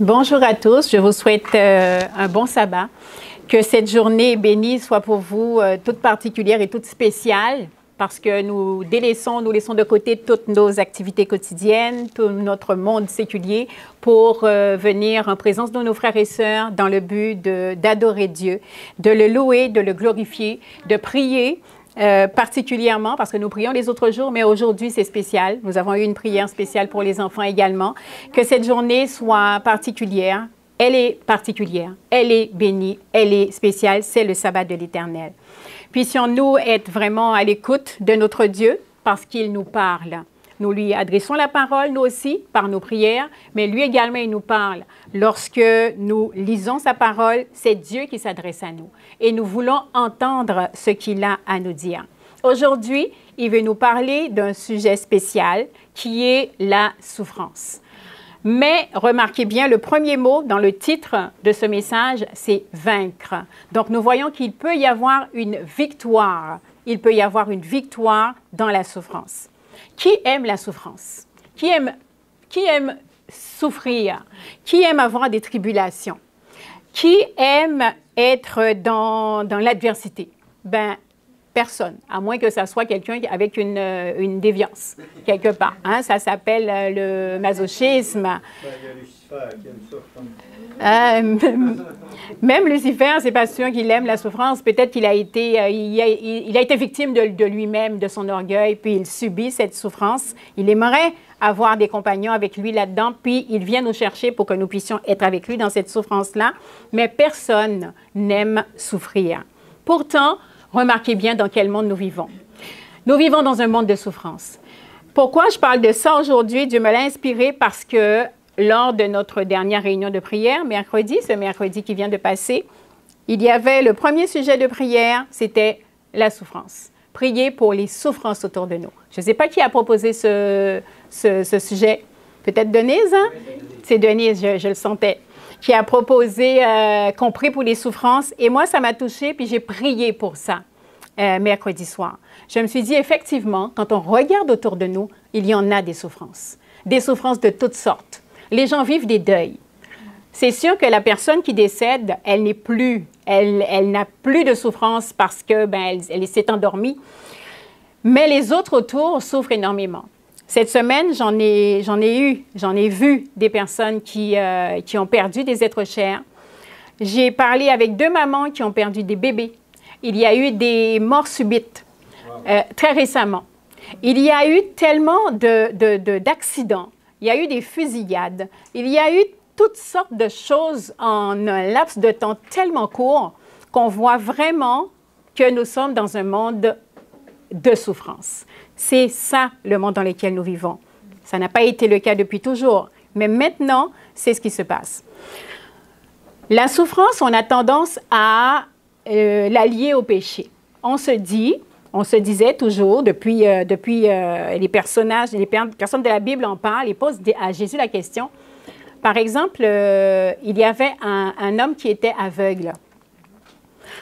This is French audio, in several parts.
Bonjour à tous, je vous souhaite un bon sabbat. Que cette journée bénie soit pour vous toute particulière et toute spéciale parce que nous laissons de côté toutes nos activités quotidiennes, tout notre monde séculier pour venir en présence de nos frères et sœurs dans le but d'adorer Dieu, de le louer, de le glorifier, de prier. Particulièrement parce que nous prions les autres jours, mais aujourd'hui c'est spécial. Nous avons eu une prière spéciale pour les enfants également. Que cette journée soit particulière. Elle est particulière, elle est bénie, elle est spéciale. C'est le sabbat de l'Éternel. Puissions-nous être vraiment à l'écoute de notre Dieu parce qu'il nous parle. Nous lui adressons la parole, nous aussi, par nos prières, mais lui également, il nous parle. Lorsque nous lisons sa parole, c'est Dieu qui s'adresse à nous. Et nous voulons entendre ce qu'il a à nous dire. Aujourd'hui, il veut nous parler d'un sujet spécial qui est la souffrance. Mais remarquez bien, le premier mot dans le titre de ce message, c'est « vaincre ». Donc, nous voyons qu'il peut y avoir une victoire. Il peut y avoir une victoire dans la souffrance. Qui aime la souffrance? Qui aime souffrir? Qui aime avoir des tribulations? Qui aime être dans l'adversité? Ben, personne, à moins que ça soit quelqu'un avec une déviance, quelque part. Hein? Ça s'appelle le masochisme. Il y a Lucifer qui aime ça. Même Lucifer, c'est pas sûr qu'il aime la souffrance. Peut-être qu'il a été, il a été victime de lui-même, de son orgueil, puis il subit cette souffrance. Il aimerait avoir des compagnons avec lui là-dedans, puis il vient nous chercher pour que nous puissions être avec lui dans cette souffrance-là. Mais personne n'aime souffrir. Pourtant, remarquez bien dans quel monde nous vivons. Nous vivons dans un monde de souffrance. Pourquoi je parle de ça aujourd'hui? Dieu me l'a inspiré parce que lors de notre dernière réunion de prière, ce mercredi qui vient de passer, il y avait le premier sujet de prière, c'était la souffrance. Prier pour les souffrances autour de nous. Je ne sais pas qui a proposé ce sujet. Peut-être Denise, hein? C'est Denise, je le sentais, qui a proposé qu'on prie pour les souffrances. Et moi, ça m'a touchée, puis j'ai prié pour ça mercredi soir. Je me suis dit, effectivement, quand on regarde autour de nous, il y en a des souffrances de toutes sortes. Les gens vivent des deuils. C'est sûr que la personne qui décède, elle n'a plus de souffrance parce que elle s'est endormie. Mais les autres autour souffrent énormément. Cette semaine, j'en ai vu des personnes qui ont perdu des êtres chers. J'ai parlé avec 2 mamans qui ont perdu des bébés. Il y a eu des morts subites très récemment. Il y a eu tellement d'accidents. Il y a eu des fusillades. Il y a eu toutes sortes de choses en un laps de temps tellement court qu'on voit vraiment que nous sommes dans un monde de souffrance. C'est ça le monde dans lequel nous vivons. Ça n'a pas été le cas depuis toujours, mais maintenant, c'est ce qui se passe. La souffrance, on a tendance à la lier au péché. On se disait toujours, depuis les personnes de la Bible en parlent, ils posent à Jésus la question. Par exemple, il y avait un homme qui était aveugle.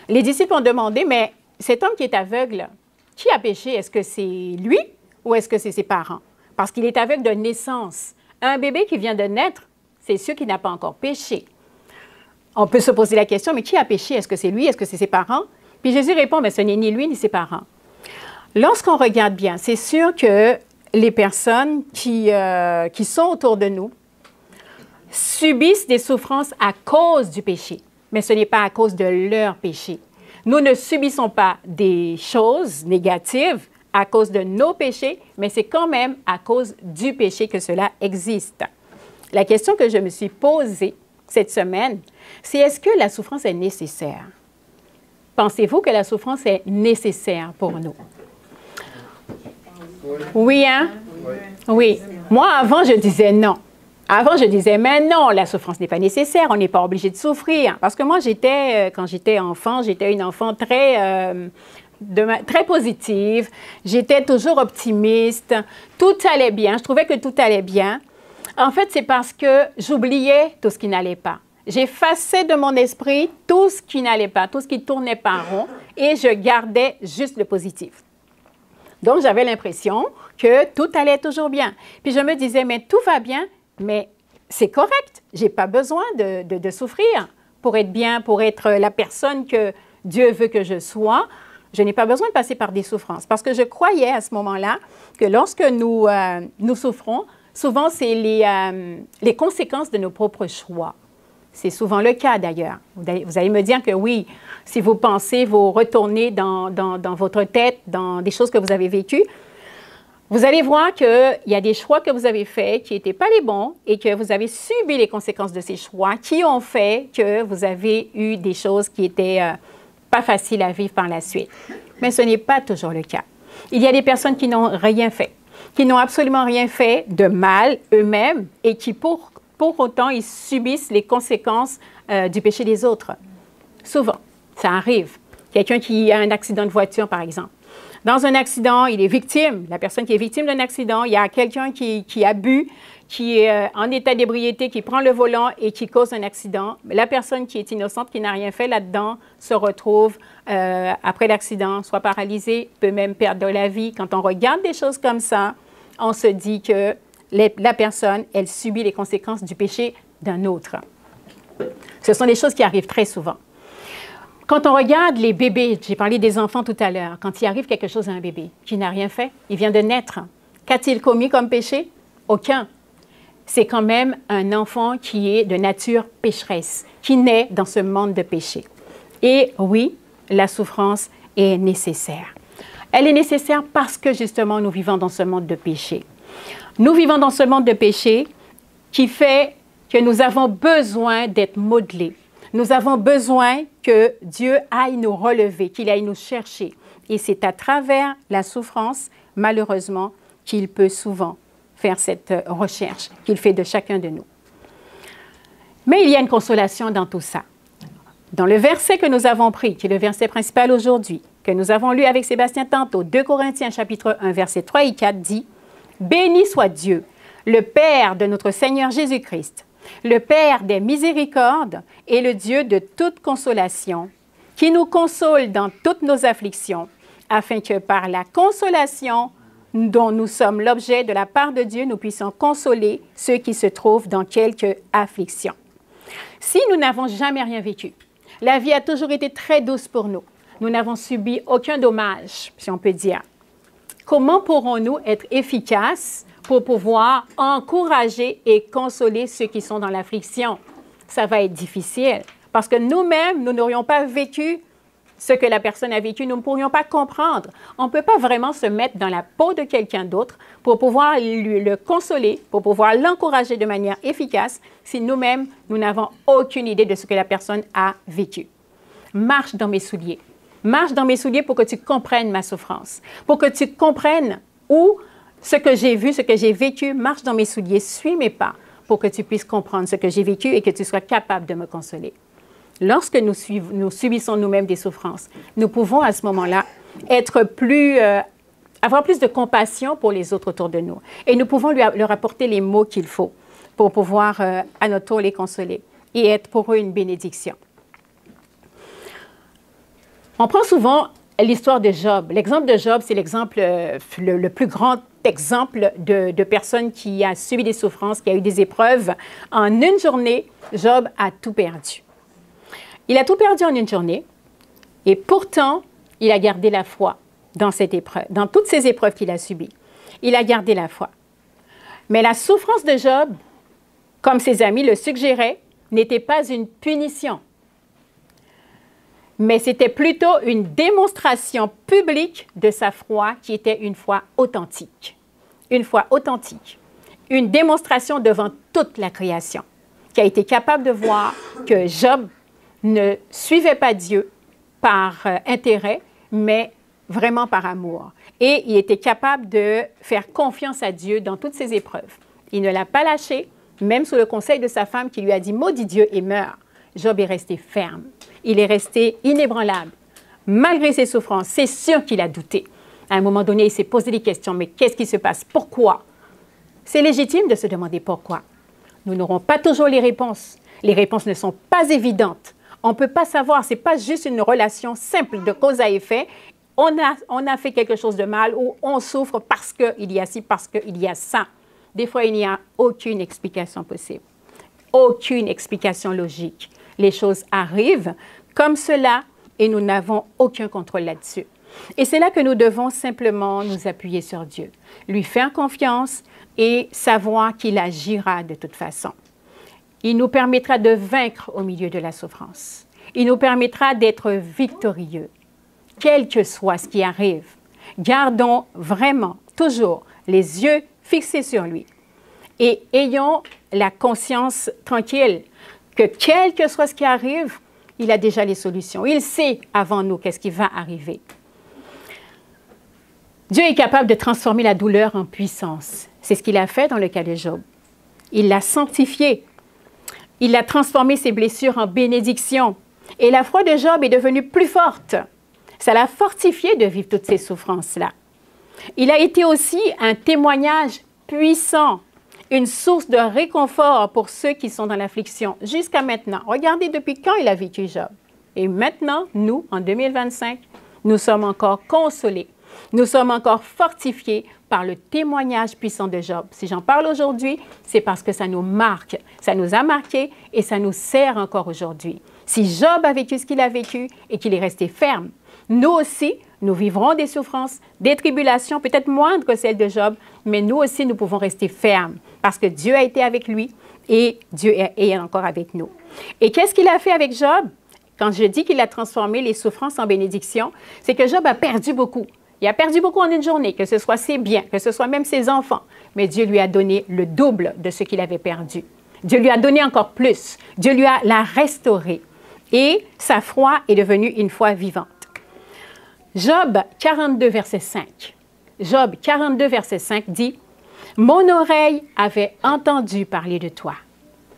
Les disciples ont demandé, mais cet homme qui est aveugle, qui a péché? Est-ce que c'est lui ou est-ce que c'est ses parents? Parce qu'il est aveugle de naissance. Un bébé qui vient de naître, c'est sûr qu'il n'a pas encore péché. On peut se poser la question, mais qui a péché? Est-ce que c'est lui? Est-ce que c'est ses parents? Puis Jésus répond, mais ce n'est ni lui ni ses parents. Lorsqu'on regarde bien, c'est sûr que les personnes qui sont autour de nous subissent des souffrances à cause du péché, mais ce n'est pas à cause de leur péché. Nous ne subissons pas des choses négatives à cause de nos péchés, mais c'est quand même à cause du péché que cela existe. La question que je me suis posée cette semaine, c'est est-ce que la souffrance est nécessaire? Pensez-vous que la souffrance est nécessaire pour nous? Oui, hein? Oui. Moi, avant, je disais non. Avant, je disais, mais non, la souffrance n'est pas nécessaire, on n'est pas obligé de souffrir. Parce que moi, quand j'étais enfant, j'étais une enfant très positive. J'étais toujours optimiste. Tout allait bien. Je trouvais que tout allait bien. En fait, c'est parce que j'oubliais tout ce qui n'allait pas. J'effaçais de mon esprit tout ce qui n'allait pas, tout ce qui tournait pas rond, et je gardais juste le positif. Donc, j'avais l'impression que tout allait toujours bien. Puis je me disais, mais tout va bien, mais c'est correct. Je n'ai pas besoin de souffrir pour être bien, pour être la personne que Dieu veut que je sois. Je n'ai pas besoin de passer par des souffrances parce que je croyais à ce moment-là que lorsque nous souffrons, souvent c'est les conséquences de nos propres choix. C'est souvent le cas d'ailleurs. Vous allez me dire que oui, si vous pensez, vous retournez dans votre tête, dans des choses que vous avez vécues, vous allez voir qu'il y a des choix que vous avez faits qui n'étaient pas les bons et que vous avez subi les conséquences de ces choix qui ont fait que vous avez eu des choses qui étaient pas faciles à vivre par la suite. Mais ce n'est pas toujours le cas. Il y a des personnes qui n'ont rien fait, qui n'ont absolument rien fait de mal eux-mêmes et qui pour autant, ils subissent les conséquences du péché des autres. Souvent, ça arrive. Quelqu'un qui a un accident de voiture, par exemple. Dans un accident, il est victime. La personne qui est victime d'un accident, il y a quelqu'un qui a bu, qui est en état d'ébriété, qui prend le volant et qui cause un accident. La personne qui est innocente, qui n'a rien fait là-dedans, se retrouve, après l'accident, soit paralysée, peut même perdre la vie. Quand on regarde des choses comme ça, on se dit que la personne, elle subit les conséquences du péché d'un autre. Ce sont des choses qui arrivent très souvent. Quand on regarde les bébés, j'ai parlé des enfants tout à l'heure, quand il arrive quelque chose à un bébé qui n'a rien fait, il vient de naître. Qu'a-t-il commis comme péché? Aucun. C'est quand même un enfant qui est de nature pécheresse, qui naît dans ce monde de péché. Et oui, la souffrance est nécessaire. Elle est nécessaire parce que justement nous vivons dans ce monde de péché. Nous vivons dans ce monde de péché qui fait que nous avons besoin d'être modelés. Nous avons besoin que Dieu aille nous relever, qu'il aille nous chercher. Et c'est à travers la souffrance, malheureusement, qu'il peut souvent faire cette recherche qu'il fait de chacun de nous. Mais il y a une consolation dans tout ça. Dans le verset que nous avons pris, qui est le verset principal aujourd'hui, que nous avons lu avec Sébastien tantôt, 2 Corinthiens chapitre 1, versets 3 et 4, dit « Béni soit Dieu, le Père de notre Seigneur Jésus-Christ, le Père des miséricordes et le Dieu de toute consolation, qui nous console dans toutes nos afflictions, afin que par la consolation dont nous sommes l'objet de la part de Dieu, nous puissions consoler ceux qui se trouvent dans quelque affliction. » Si nous n'avons jamais rien vécu, la vie a toujours été très douce pour nous. Nous n'avons subi aucun dommage, si on peut dire. Comment pourrons-nous être efficaces pour pouvoir encourager et consoler ceux qui sont dans l'affliction? Ça va être difficile parce que nous-mêmes, nous n'aurions pas vécu ce que la personne a vécu, nous ne pourrions pas comprendre. On ne peut pas vraiment se mettre dans la peau de quelqu'un d'autre pour pouvoir le consoler, pour pouvoir l'encourager de manière efficace si nous-mêmes, nous n'avons aucune idée de ce que la personne a vécu. Marche dans mes souliers. Marche dans mes souliers pour que tu comprennes ma souffrance, pour que tu comprennes où ce que j'ai vu, ce que j'ai vécu. Marche dans mes souliers, suis mes pas pour que tu puisses comprendre ce que j'ai vécu et que tu sois capable de me consoler. Lorsque nous subissons nous-mêmes des souffrances, nous pouvons à ce moment-là avoir plus de compassion pour les autres autour de nous. Et nous pouvons leur apporter les mots qu'il faut pour pouvoir à notre tour les consoler et être pour eux une bénédiction. On prend souvent l'histoire de Job. L'exemple de Job, c'est l'exemple, le plus grand exemple de personne qui a subi des souffrances, qui a eu des épreuves. En une journée, Job a tout perdu. Il a tout perdu en une journée et pourtant, il a gardé la foi dans cette épreuve, dans toutes ces épreuves qu'il a subies. Il a gardé la foi. Mais la souffrance de Job, comme ses amis le suggéraient, n'était pas une punition. Mais c'était plutôt une démonstration publique de sa foi qui était une foi authentique. Une foi authentique. Une démonstration devant toute la création, qui a été capable de voir que Job ne suivait pas Dieu par intérêt, mais vraiment par amour. Et il était capable de faire confiance à Dieu dans toutes ses épreuves. Il ne l'a pas lâché, même sous le conseil de sa femme qui lui a dit « Maudis Dieu et meurs ». Job est resté ferme. Il est resté inébranlable. Malgré ses souffrances, c'est sûr qu'il a douté. À un moment donné, il s'est posé des questions. Mais qu'est-ce qui se passe? Pourquoi? C'est légitime de se demander pourquoi. Nous n'aurons pas toujours les réponses. Les réponses ne sont pas évidentes. On ne peut pas savoir. Ce n'est pas juste une relation simple de cause à effet. On a fait quelque chose de mal ou on souffre parce qu'il y a ci, parce qu'il y a ça. Des fois, il n'y a aucune explication possible. aucune explication logique. Les choses arrivent comme cela et nous n'avons aucun contrôle là-dessus. Et c'est là que nous devons simplement nous appuyer sur Dieu, lui faire confiance et savoir qu'il agira de toute façon. Il nous permettra de vaincre au milieu de la souffrance. Il nous permettra d'être victorieux, quel que soit ce qui arrive. Gardons vraiment toujours les yeux fixés sur lui et ayons la conscience tranquille que quel que soit ce qui arrive, il a déjà les solutions. Il sait avant nous qu'est-ce qui va arriver. Dieu est capable de transformer la douleur en puissance. C'est ce qu'il a fait dans le cas de Job. Il l'a sanctifié. Il a transformé ses blessures en bénédiction. Et la foi de Job est devenue plus forte. Ça l'a fortifié de vivre toutes ces souffrances-là. Il a été aussi un témoignage puissant, une source de réconfort pour ceux qui sont dans l'affliction jusqu'à maintenant. Regardez depuis quand il a vécu Job. Et maintenant, nous, en 2025, nous sommes encore consolés. Nous sommes encore fortifiés par le témoignage puissant de Job. Si j'en parle aujourd'hui, c'est parce que ça nous marque, ça nous a marqué et ça nous sert encore aujourd'hui. Si Job a vécu ce qu'il a vécu et qu'il est resté ferme, nous aussi, nous vivrons des souffrances, des tribulations, peut-être moindres que celles de Job, mais nous aussi, nous pouvons rester fermes parce que Dieu a été avec lui et Dieu est encore avec nous. Et qu'est-ce qu'il a fait avec Job? Quand je dis qu'il a transformé les souffrances en bénédiction, c'est que Job a perdu beaucoup. Il a perdu beaucoup en une journée, que ce soit ses biens, que ce soit même ses enfants. Mais Dieu lui a donné le double de ce qu'il avait perdu. Dieu lui a donné encore plus. Dieu l'a restauré. Et sa foi est devenue une foi vivante. Job 42, verset 5. Job 42, verset 5 dit « Mon oreille avait entendu parler de toi. »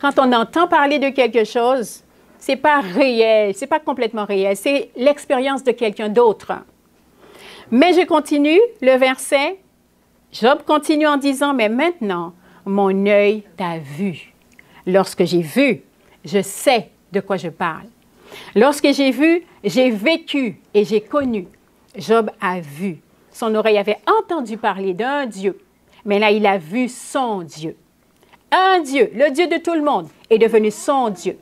Quand on entend parler de quelque chose, ce n'est pas réel, ce n'est pas complètement réel, c'est l'expérience de quelqu'un d'autre. Mais je continue le verset. Job continue en disant, mais maintenant, mon œil t'a vu. Lorsque j'ai vu, je sais de quoi je parle. Lorsque j'ai vu, j'ai vécu et j'ai connu. Job a vu. Son oreille avait entendu parler d'un Dieu, mais là, il a vu son Dieu. Un Dieu, le Dieu de tout le monde, est devenu son Dieu.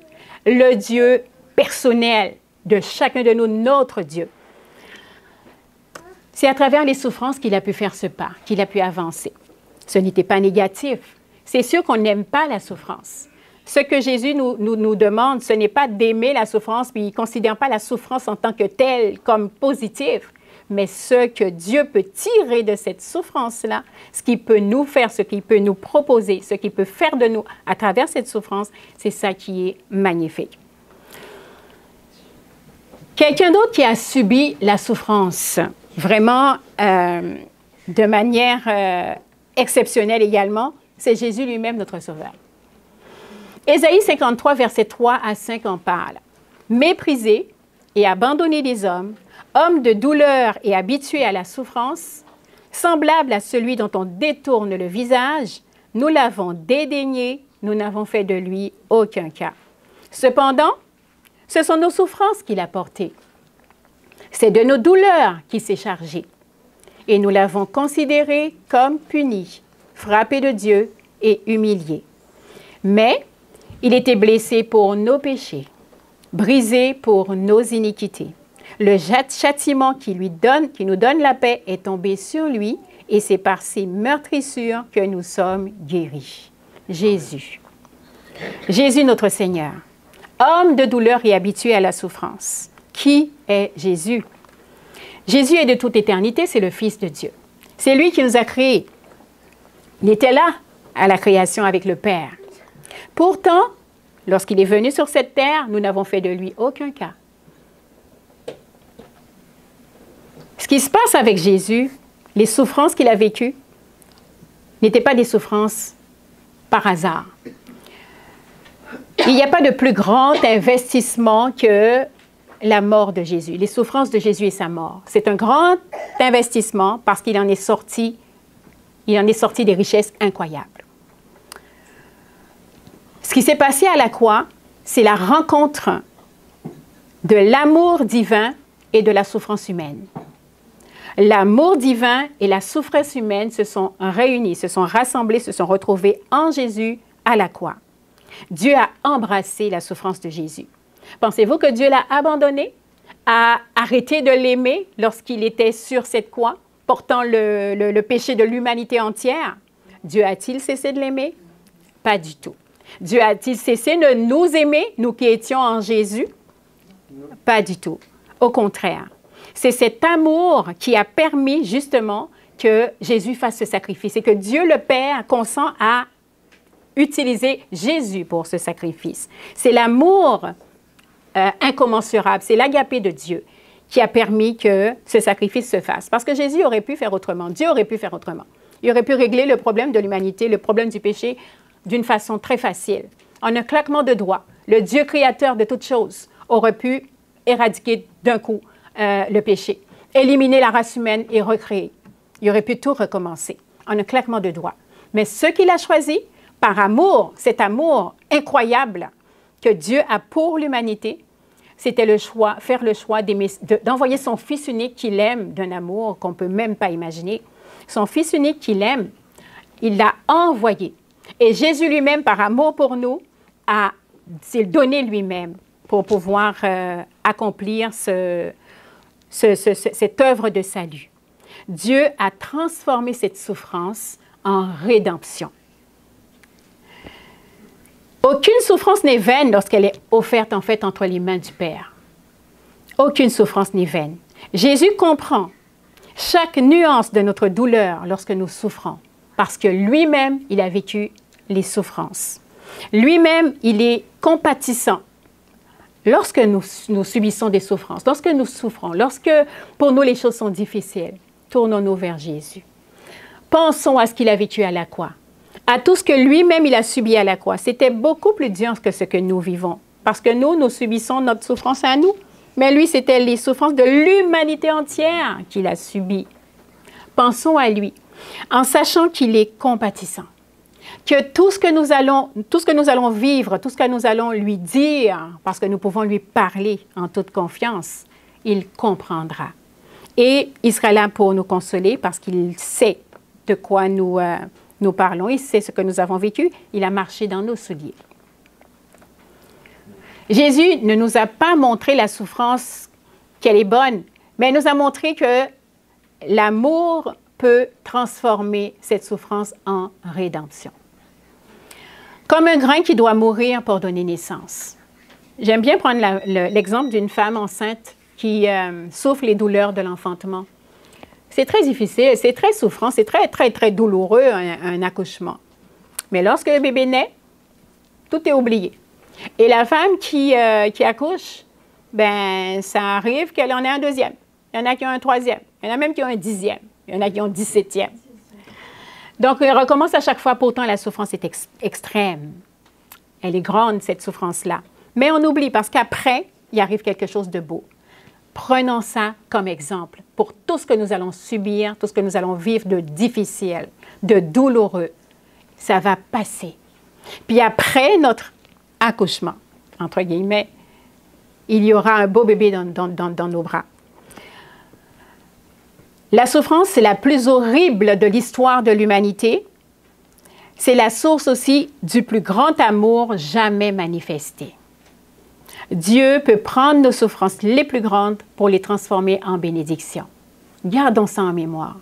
Le Dieu personnel de chacun de nous, notre Dieu. C'est à travers les souffrances qu'il a pu faire ce pas, qu'il a pu avancer. Ce n'était pas négatif. C'est sûr qu'on n'aime pas la souffrance. Ce que Jésus nous demande, ce n'est pas d'aimer la souffrance, puis il ne considère pas la souffrance en tant que telle comme positive, mais ce que Dieu peut tirer de cette souffrance-là, ce qu'il peut nous faire, ce qu'il peut nous proposer, ce qu'il peut faire de nous à travers cette souffrance, c'est ça qui est magnifique. Quelqu'un d'autre qui a subi la souffrance, vraiment de manière exceptionnelle également, c'est Jésus lui-même, notre Sauveur. Ésaïe 53, versets 3 à 5 en parle. « Méprisé et abandonné des hommes, homme de douleur et habitué à la souffrance, semblable à celui dont on détourne le visage, nous l'avons dédaigné, nous n'avons fait de lui aucun cas. Cependant, ce sont nos souffrances qu'il a portées. C'est de nos douleurs qu'il s'est chargé. Et nous l'avons considéré comme puni, frappé de Dieu et humilié. Mais il était blessé pour nos péchés, brisé pour nos iniquités. Le châtiment qui nous donne la paix est tombé sur lui, et c'est par ses meurtrissures que nous sommes guéris. Jésus. Jésus notre Seigneur, homme de douleur et habitué à la souffrance. Qui est Jésus? Jésus est de toute éternité, c'est le Fils de Dieu. C'est lui qui nous a créés. Il était là à la création avec le Père. Pourtant, lorsqu'il est venu sur cette terre, nous n'avons fait de lui aucun cas. Ce qui se passe avec Jésus, les souffrances qu'il a vécues, n'étaient pas des souffrances par hasard. Il n'y a pas de plus grand investissement que la mort de Jésus, les souffrances de Jésus et sa mort. C'est un grand investissement parce qu'il en est sorti des richesses incroyables. Ce qui s'est passé à la croix, c'est la rencontre de l'amour divin et de la souffrance humaine. L'amour divin et la souffrance humaine se sont réunis, se sont rassemblés, se sont retrouvés en Jésus à la croix. Dieu a embrassé la souffrance de Jésus. Pensez-vous que Dieu l'a abandonné, a arrêté de l'aimer lorsqu'il était sur cette croix, portant le péché de l'humanité entière? Dieu a-t-il cessé de l'aimer? Pas du tout. Dieu a-t-il cessé de nous aimer, nous qui étions en Jésus? Pas du tout. Au contraire. C'est cet amour qui a permis justement que Jésus fasse ce sacrifice et que Dieu le Père consent à utiliser Jésus pour ce sacrifice. C'est l'amour incommensurable, c'est l'agapé de Dieu qui a permis que ce sacrifice se fasse. Parce que Jésus aurait pu faire autrement, Dieu aurait pu faire autrement. Il aurait pu régler le problème de l'humanité, le problème du péché d'une façon très facile. En un claquement de doigts, le Dieu créateur de toutes choses aurait pu éradiquer d'un coup le péché, éliminer la race humaine et recréer. Il aurait pu tout recommencer en un claquement de doigts. Mais ce qu'il a choisi, par amour, cet amour incroyable que Dieu a pour l'humanité, c'était faire le choix d'envoyer son Fils unique qu'il aime d'un amour qu'on ne peut même pas imaginer. Son Fils unique qu'il aime, il l'a envoyé. Et Jésus lui-même, par amour pour nous, s'est donné lui-même pour pouvoir accomplir cette œuvre de salut. Dieu a transformé cette souffrance en rédemption. Aucune souffrance n'est vaine lorsqu'elle est offerte en fait entre les mains du Père. Aucune souffrance n'est vaine. Jésus comprend chaque nuance de notre douleur lorsque nous souffrons, parce que lui-même, il a vécu les souffrances. Lui-même, il est compatissant. Lorsque nous subissons des souffrances, lorsque nous souffrons, lorsque pour nous les choses sont difficiles, tournons-nous vers Jésus. Pensons à ce qu'il a vécu à la croix, à tout ce que lui-même il a subi à la croix. C'était beaucoup plus dur que ce que nous vivons, parce que nous subissons notre souffrance à nous, mais lui, c'était les souffrances de l'humanité entière qu'il a subies. Pensons à lui, en sachant qu'il est compatissant, que tout ce que nous allons vivre, tout ce que nous allons lui dire, parce que nous pouvons lui parler en toute confiance, il comprendra. Et il sera là pour nous consoler parce qu'il sait de quoi nous parlons, il sait ce que nous avons vécu, il a marché dans nos souliers. Jésus ne nous a pas montré la souffrance, qu'elle est bonne, mais il nous a montré que l'amour peut transformer cette souffrance en rédemption. Comme un grain qui doit mourir pour donner naissance. J'aime bien prendre l'exemple d'une femme enceinte qui souffre les douleurs de l'enfantement. C'est très difficile, c'est très souffrant, c'est très, très, très douloureux un accouchement. Mais lorsque le bébé naît, tout est oublié. Et la femme qui accouche, ben ça arrive qu'elle en ait un deuxième. Il y en a qui ont un troisième. Il y en a même qui ont un 10e. Il y en a qui ont 17e. Donc, il recommence à chaque fois. Pourtant, la souffrance est extrême. Elle est grande, cette souffrance-là. Mais on oublie parce qu'après, il arrive quelque chose de beau. Prenons ça comme exemple pour tout ce que nous allons subir, tout ce que nous allons vivre de difficile, de douloureux. Ça va passer. Puis après notre accouchement, entre guillemets, il y aura un beau bébé dans nos bras. La souffrance, c'est la plus horrible de l'histoire de l'humanité. C'est la source aussi du plus grand amour jamais manifesté. Dieu peut prendre nos souffrances les plus grandes pour les transformer en bénédiction. Gardons ça en mémoire.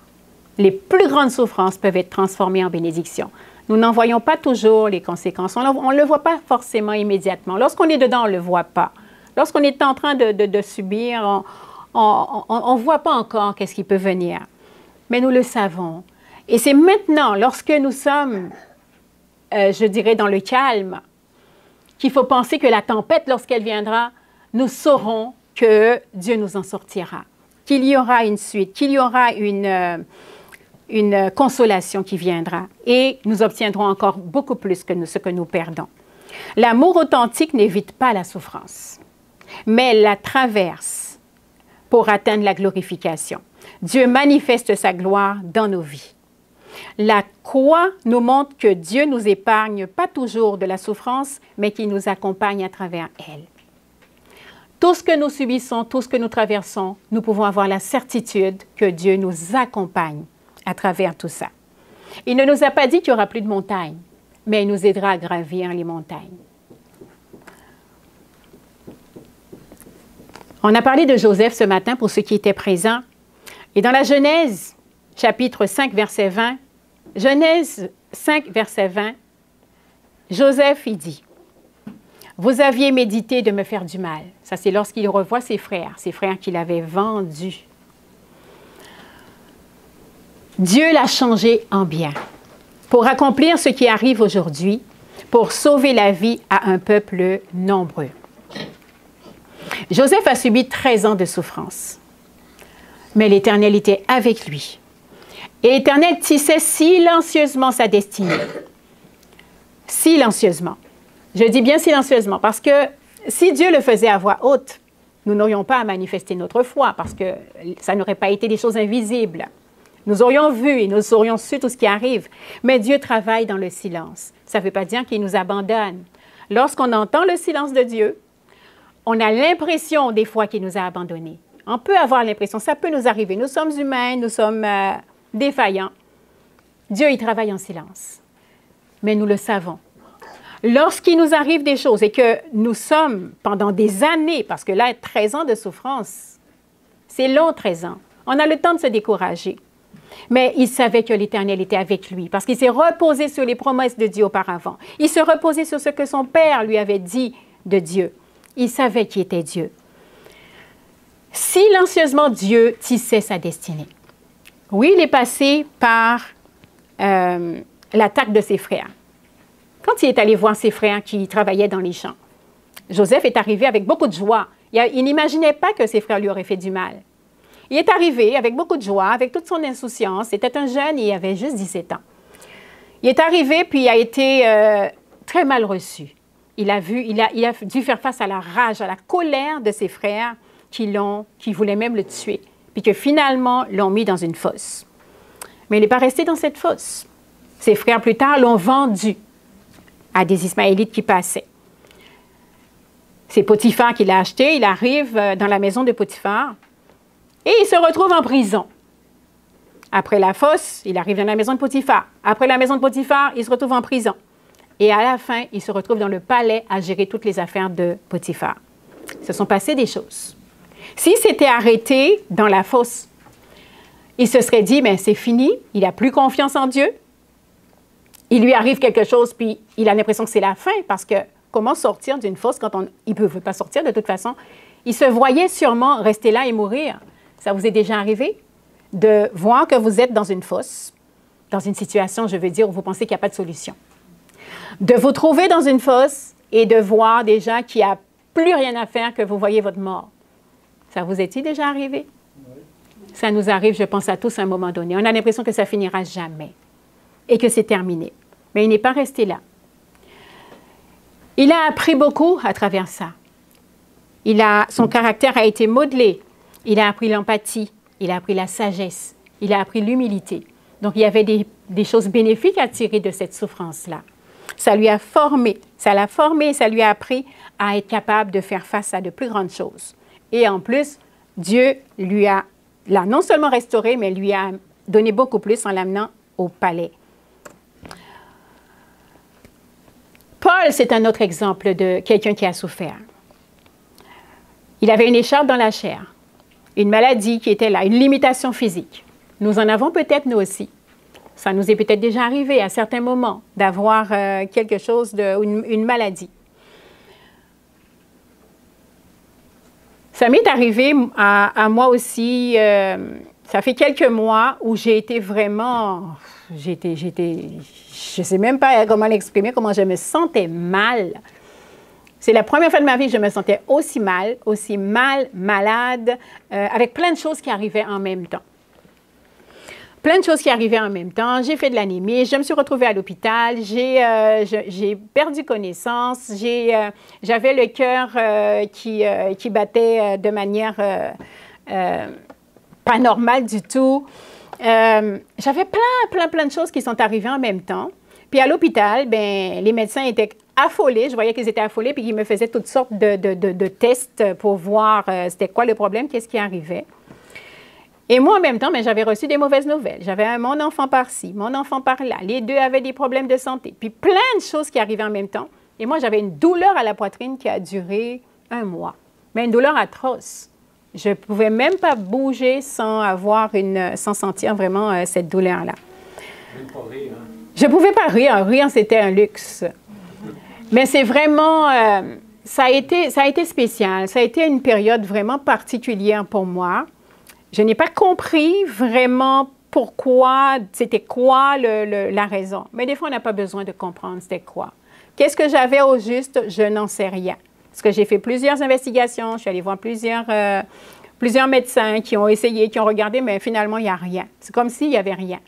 Les plus grandes souffrances peuvent être transformées en bénédiction. Nous n'en voyons pas toujours les conséquences. On ne le voit pas forcément immédiatement. Lorsqu'on est dedans, on ne le voit pas. Lorsqu'on est en train de subir, on ne voit pas encore qu'est-ce qui peut venir. Mais nous le savons. Et c'est maintenant, lorsque nous sommes, je dirais, dans le calme, qu'il faut penser que la tempête, lorsqu'elle viendra, nous saurons que Dieu nous en sortira, qu'il y aura une suite, qu'il y aura une consolation qui viendra et nous obtiendrons encore beaucoup plus que ce que nous perdons. L'amour authentique n'évite pas la souffrance, mais elle la traverse pour atteindre la glorification. Dieu manifeste sa gloire dans nos vies. La croix nous montre que Dieu nous épargne pas toujours de la souffrance, mais qu'il nous accompagne à travers elle. Tout ce que nous subissons, tout ce que nous traversons, nous pouvons avoir la certitude que Dieu nous accompagne à travers tout ça. Il ne nous a pas dit qu'il n'y aura plus de montagnes, mais il nous aidera à gravir les montagnes. On a parlé de Joseph ce matin pour ceux qui étaient présents. Et dans la Genèse, chapitre 5, verset 20, Genèse 5, verset 20, Joseph, il dit, « Vous aviez médité de me faire du mal. » Ça, c'est lorsqu'il revoit ses frères qu'il avait vendus. Dieu l'a changé en bien pour accomplir ce qui arrive aujourd'hui, pour sauver la vie à un peuple nombreux. Joseph a subi 13 ans de souffrance, mais l'Éternel était avec lui. Et l'Éternel tissait silencieusement sa destinée. Silencieusement. Je dis bien silencieusement, parce que si Dieu le faisait à voix haute, nous n'aurions pas à manifester notre foi, parce que ça n'aurait pas été des choses invisibles. Nous aurions vu et nous aurions su tout ce qui arrive. Mais Dieu travaille dans le silence. Ça ne veut pas dire qu'il nous abandonne. Lorsqu'on entend le silence de Dieu, on a l'impression des fois qu'il nous a abandonnés. On peut avoir l'impression, ça peut nous arriver. Nous sommes humains, nous sommes défaillants. Dieu, il travaille en silence. Mais nous le savons. Lorsqu'il nous arrive des choses et que nous sommes pendant des années, parce que là, 13 ans de souffrance, c'est long, 13 ans. On a le temps de se décourager. Mais il savait que l'Éternel était avec lui parce qu'il s'est reposé sur les promesses de Dieu auparavant. Il se reposait sur ce que son père lui avait dit de Dieu. Il savait qui était Dieu. Silencieusement, Dieu tissait sa destinée. Oui, il est passé par l'attaque de ses frères. Quand il est allé voir ses frères qui travaillaient dans les champs, Joseph est arrivé avec beaucoup de joie. Il n'imaginait pas que ses frères lui auraient fait du mal. Il est arrivé avec beaucoup de joie, avec toute son insouciance. C'était un jeune et il avait juste 17 ans. Il est arrivé puis il a été très mal reçu. Il a dû faire face à la rage, à la colère de ses frères qui voulaient même le tuer, puis que finalement l'ont mis dans une fosse. Mais il n'est pas resté dans cette fosse. Ses frères plus tard l'ont vendu à des Ismaélites qui passaient. C'est Potiphar qui l'a acheté. Il arrive dans la maison de Potiphar. Et il se retrouve en prison. Après la fosse, il arrive dans la maison de Potiphar. Après la maison de Potiphar, il se retrouve en prison. Et à la fin, il se retrouve dans le palais à gérer toutes les affaires de Potiphar. Se sont passées des choses. S'il s'était arrêté dans la fosse, il se serait dit, mais c'est fini, il n'a plus confiance en Dieu. Il lui arrive quelque chose, puis il a l'impression que c'est la fin, parce que comment sortir d'une fosse quand il ne peut pas sortir de toute façon? Il se voyait sûrement rester là et mourir. Ça vous est déjà arrivé de voir que vous êtes dans une fosse, dans une situation, je veux dire, où vous pensez qu'il n'y a pas de solution. De vous trouver dans une fosse et de voir déjà qu'il n'y a plus rien à faire, que vous voyez votre mort. Ça vous est-il déjà arrivé? Oui. Ça nous arrive, je pense, à tous à un moment donné. On a l'impression que ça finira jamais et que c'est terminé. Mais il n'est pas resté là. Il a appris beaucoup à travers ça. Son caractère a été modelé. Il a appris l'empathie, il a appris la sagesse, il a appris l'humilité. Donc, il y avait des choses bénéfiques à tirer de cette souffrance-là. Ça lui a formé, ça l'a formé, ça lui a appris à être capable de faire face à de plus grandes choses. Et en plus, Dieu l'a non seulement restauré, mais lui a donné beaucoup plus en l'amenant au palais. Paul, c'est un autre exemple de quelqu'un qui a souffert. Il avait une écharpe dans la chair, une maladie qui était là, une limitation physique. Nous en avons peut-être nous aussi. Ça nous est peut-être déjà arrivé à certains moments d'avoir quelque chose, une maladie. Ça m'est arrivé à moi aussi, ça fait quelques mois où j'ai été vraiment, je ne sais même pas comment l'exprimer, comment je me sentais mal. C'est la première fois de ma vie que je me sentais aussi mal, malade, avec plein de choses qui arrivaient en même temps. Plein de choses qui arrivaient en même temps. J'ai fait de l'anémie, je me suis retrouvée à l'hôpital, j'ai perdu connaissance, j'avais le cœur qui battait de manière pas normale du tout. J'avais plein de choses qui sont arrivées en même temps. Puis à l'hôpital, ben, les médecins étaient affolés. Je voyais qu'ils étaient affolés puis qu'ils me faisaient toutes sortes de tests pour voir c'était quoi le problème, qu'est-ce qui arrivait. Et moi, en même temps, j'avais reçu des mauvaises nouvelles. J'avais mon enfant par-ci, mon enfant par-là. Les deux avaient des problèmes de santé. Puis plein de choses qui arrivaient en même temps. Et moi, j'avais une douleur à la poitrine qui a duré 1 mois. Mais une douleur atroce. Je ne pouvais même pas bouger sans sentir vraiment cette douleur-là. Je ne pouvais pas rire. Rire, c'était un luxe. Mais c'est vraiment... ça a été spécial. Ça a été une période vraiment particulière pour moi. Je n'ai pas compris vraiment pourquoi, c'était quoi la raison. Mais des fois, on n'a pas besoin de comprendre c'était quoi. Qu'est-ce que j'avais au juste? Je n'en sais rien. Parce que j'ai fait plusieurs investigations, je suis allée voir plusieurs médecins qui ont essayé, qui ont regardé, mais finalement, il n'y a rien. C'est comme s'il n'y avait rien.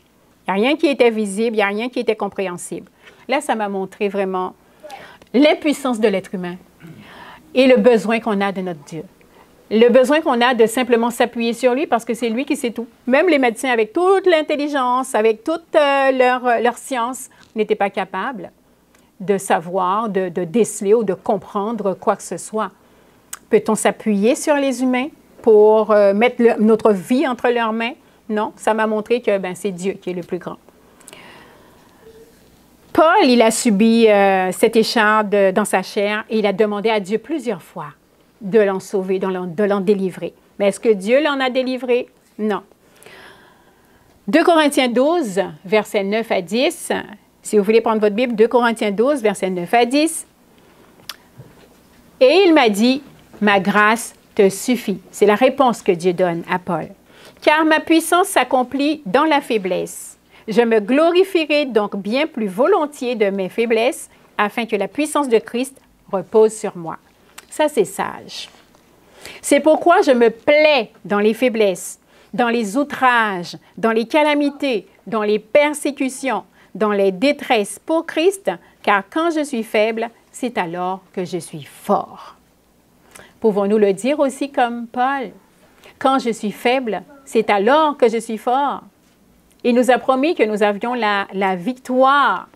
Il n'y a rien qui était visible, il n'y a rien qui était compréhensible. Là, ça m'a montré vraiment l'impuissance de l'être humain et le besoin qu'on a de notre Dieu. Le besoin qu'on a de simplement s'appuyer sur lui parce que c'est lui qui sait tout. Même les médecins, avec toute l'intelligence, avec toute leur science, n'étaient pas capables de savoir, de déceler ou de comprendre quoi que ce soit. Peut-on s'appuyer sur les humains pour mettre notre vie entre leurs mains? Non, ça m'a montré que c'est Dieu qui est le plus grand. Paul, il a subi cette écharpe dans sa chair et il a demandé à Dieu plusieurs fois de l'en sauver, de l'en délivrer. Mais est-ce que Dieu l'en a délivré? Non. 2 Corinthiens 12, versets 9 à 10. Si vous voulez prendre votre Bible, 2 Corinthiens 12, versets 9 à 10. Et il m'a dit, ma grâce te suffit. C'est la réponse que Dieu donne à Paul. Car ma puissance s'accomplit dans la faiblesse. Je me glorifierai donc bien plus volontiers de mes faiblesses, afin que la puissance de Christ repose sur moi. Ça, c'est sage. C'est pourquoi je me plais dans les faiblesses, dans les outrages, dans les calamités, dans les persécutions, dans les détresses pour Christ, car quand je suis faible, c'est alors que je suis fort. Pouvons-nous le dire aussi comme Paul? Quand je suis faible, c'est alors que je suis fort. Il nous a promis que nous avions la victoire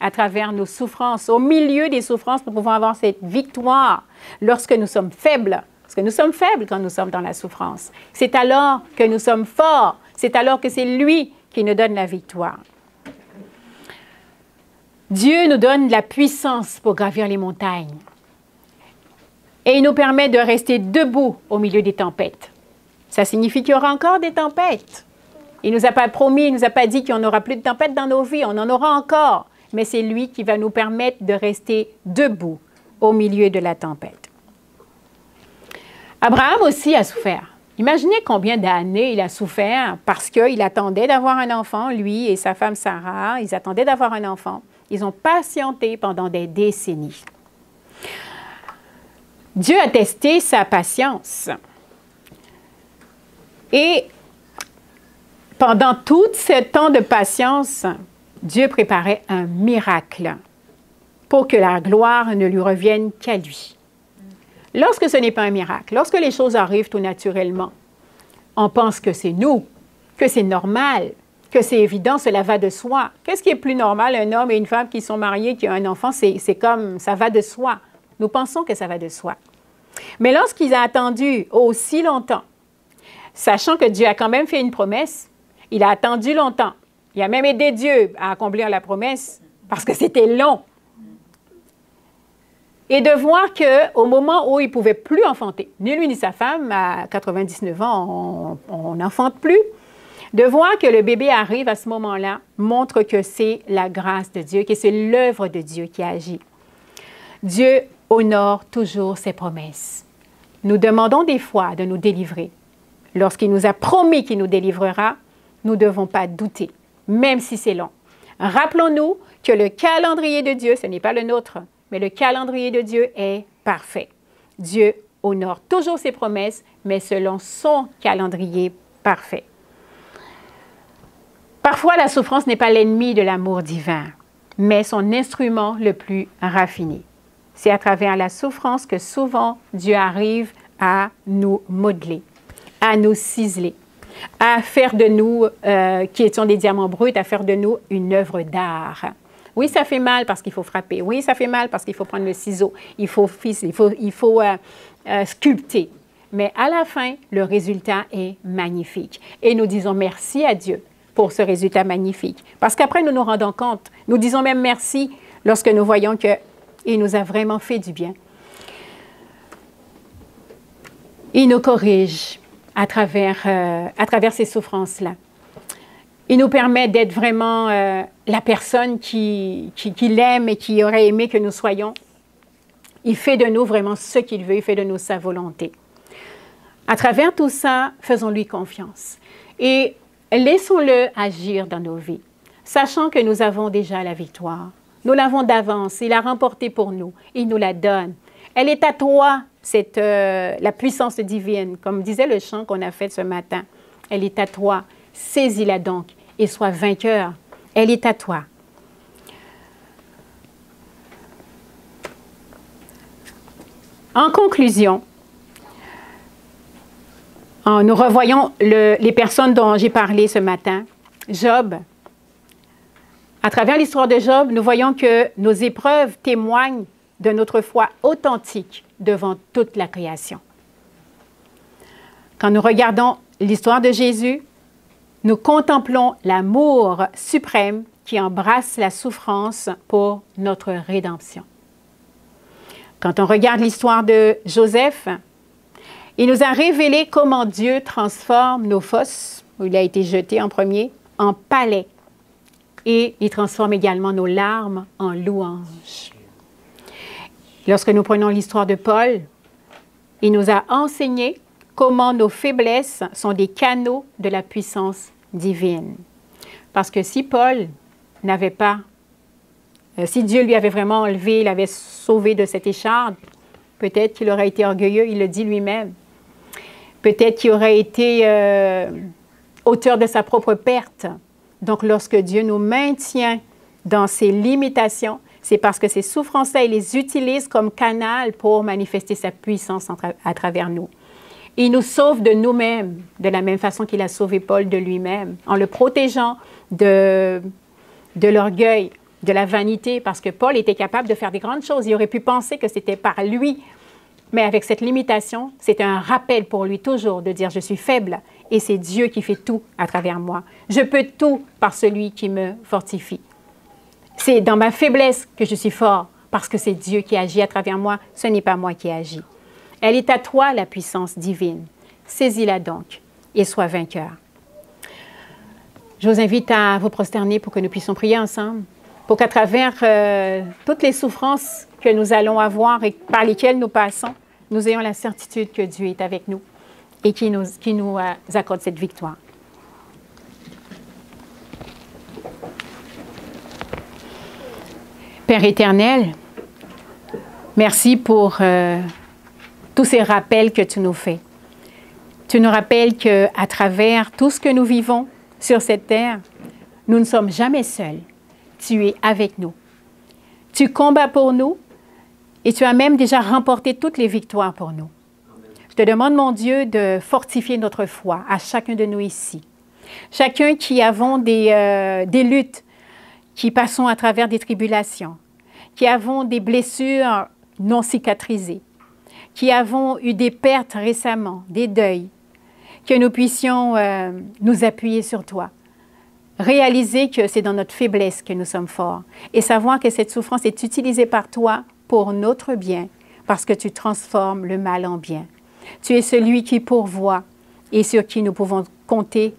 à travers nos souffrances, au milieu des souffrances, nous pouvons avoir cette victoire lorsque nous sommes faibles. Parce que nous sommes faibles quand nous sommes dans la souffrance. C'est alors que nous sommes forts. C'est alors que c'est lui qui nous donne la victoire. Dieu nous donne la puissance pour gravir les montagnes. Et il nous permet de rester debout au milieu des tempêtes. Ça signifie qu'il y aura encore des tempêtes. Il ne nous a pas promis, il ne nous a pas dit qu'il n'y en aura plus de tempêtes dans nos vies. On en aura encore. Mais c'est lui qui va nous permettre de rester debout au milieu de la tempête. Abraham aussi a souffert. Imaginez combien d'années il a souffert parce qu'il attendait d'avoir un enfant, lui et sa femme Sarah, ils attendaient d'avoir un enfant. Ils ont patienté pendant des décennies. Dieu a testé sa patience. Et pendant tout ce temps de patience, Dieu préparait un miracle pour que la gloire ne lui revienne qu'à lui. Lorsque ce n'est pas un miracle, lorsque les choses arrivent tout naturellement, on pense que c'est nous, que c'est normal, que c'est évident, cela va de soi. Qu'est-ce qui est plus normal, un homme et une femme qui sont mariés, qui ont un enfant, c'est comme ça va de soi. Nous pensons que ça va de soi. Mais lorsqu'ils ont attendu aussi longtemps, sachant que Dieu a quand même fait une promesse, il a attendu longtemps. Il a même aidé Dieu à accomplir la promesse parce que c'était long. Et de voir qu'au moment où il ne pouvait plus enfanter, ni lui ni sa femme, à 99 ans, on n'enfante plus, de voir que le bébé arrive à ce moment-là montre que c'est la grâce de Dieu, que c'est l'œuvre de Dieu qui agit. Dieu honore toujours ses promesses. Nous demandons des fois de nous délivrer. Lorsqu'il nous a promis qu'il nous délivrera, nous ne devons pas douter, même si c'est long. Rappelons-nous que le calendrier de Dieu, ce n'est pas le nôtre, mais le calendrier de Dieu est parfait. Dieu honore toujours ses promesses, mais selon son calendrier parfait. Parfois, la souffrance n'est pas l'ennemi de l'amour divin, mais son instrument le plus raffiné. C'est à travers la souffrance que souvent Dieu arrive à nous modeler, à nous ciseler, à faire de nous, qui étions des diamants bruts, à faire de nous une œuvre d'art. Oui, ça fait mal parce qu'il faut frapper. Oui, ça fait mal parce qu'il faut prendre le ciseau. Il faut sculpter. mais à la fin, le résultat est magnifique. Et nous disons merci à Dieu pour ce résultat magnifique. Parce qu'après, nous nous rendons compte, nous disons même merci lorsque nous voyons qu'il nous a vraiment fait du bien. Il nous corrige à travers ces souffrances-là. Il nous permet d'être vraiment la personne qui l'aime et qui aurait aimé que nous soyons. Il fait de nous vraiment ce qu'il veut, il fait de nous sa volonté. À travers tout ça, faisons-lui confiance et laissons-le agir dans nos vies, sachant que nous avons déjà la victoire. Nous l'avons d'avance, il l'a remportée pour nous, il nous la donne. Elle est à toi, la puissance divine, comme disait le chant qu'on a fait ce matin. Elle est à toi, saisis-la donc et sois vainqueur. Elle est à toi. En conclusion, nous revoyons les personnes dont j'ai parlé ce matin. Job. À travers l'histoire de Job, nous voyons que nos épreuves témoignent de notre foi authentique devant toute la création. Quand nous regardons l'histoire de Jésus, nous contemplons l'amour suprême qui embrasse la souffrance pour notre rédemption. Quand on regarde l'histoire de Joseph, il nous a révélé comment Dieu transforme nos fosses, où il a été jeté en premier, en palais. Et il transforme également nos larmes en louanges. Lorsque nous prenons l'histoire de Paul, il nous a enseigné comment nos faiblesses sont des canaux de la puissance divine. Parce que si Paul n'avait pas, si Dieu lui avait vraiment enlevé, l'avait sauvé de cette écharpe, peut-être qu'il aurait été orgueilleux, il le dit lui-même. Peut-être qu'il aurait été auteur de sa propre perte. Donc, lorsque Dieu nous maintient dans ses limitations, c'est parce que ces souffrances-là, il les utilise comme canal pour manifester sa puissance à travers nous. Il nous sauve de nous-mêmes, de la même façon qu'il a sauvé Paul de lui-même, en le protégeant de l'orgueil, de la vanité, parce que Paul était capable de faire des grandes choses. Il aurait pu penser que c'était par lui. Mais avec cette limitation, c'est un rappel pour lui toujours de dire « Je suis faible et c'est Dieu qui fait tout à travers moi. Je peux tout par celui qui me fortifie. C'est dans ma faiblesse que je suis fort parce que c'est Dieu qui agit à travers moi. Ce n'est pas moi qui agis. Elle est à toi, la puissance divine. Saisis-la donc et sois vainqueur. » Je vous invite à vous prosterner pour que nous puissions prier ensemble, pour qu'à travers toutes les souffrances que nous allons avoir et par lesquelles nous passons, nous ayons la certitude que Dieu est avec nous et qui nous accorde cette victoire. Père éternel, merci pour tous ces rappels que tu nous fais. Tu nous rappelles qu'à travers tout ce que nous vivons sur cette terre, nous ne sommes jamais seuls. Tu es avec nous. Tu combats pour nous et tu as même déjà remporté toutes les victoires pour nous. Je te demande, mon Dieu, de fortifier notre foi à chacun de nous ici. Chacun qui avons des luttes, qui passons à travers des tribulations, qui avons des blessures non cicatrisées, qui avons eu des pertes récemment, des deuils, que nous puissions nous appuyer sur toi. Réaliser que c'est dans notre faiblesse que nous sommes forts et savoir que cette souffrance est utilisée par toi pour notre bien parce que tu transformes le mal en bien. Tu es celui qui pourvoit et sur qui nous pouvons compter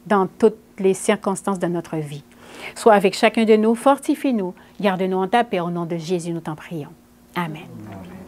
dans toutes les circonstances de notre vie. Sois avec chacun de nous, fortifie-nous, garde-nous en ta paix. Au nom de Jésus, nous t'en prions. Amen. Amen.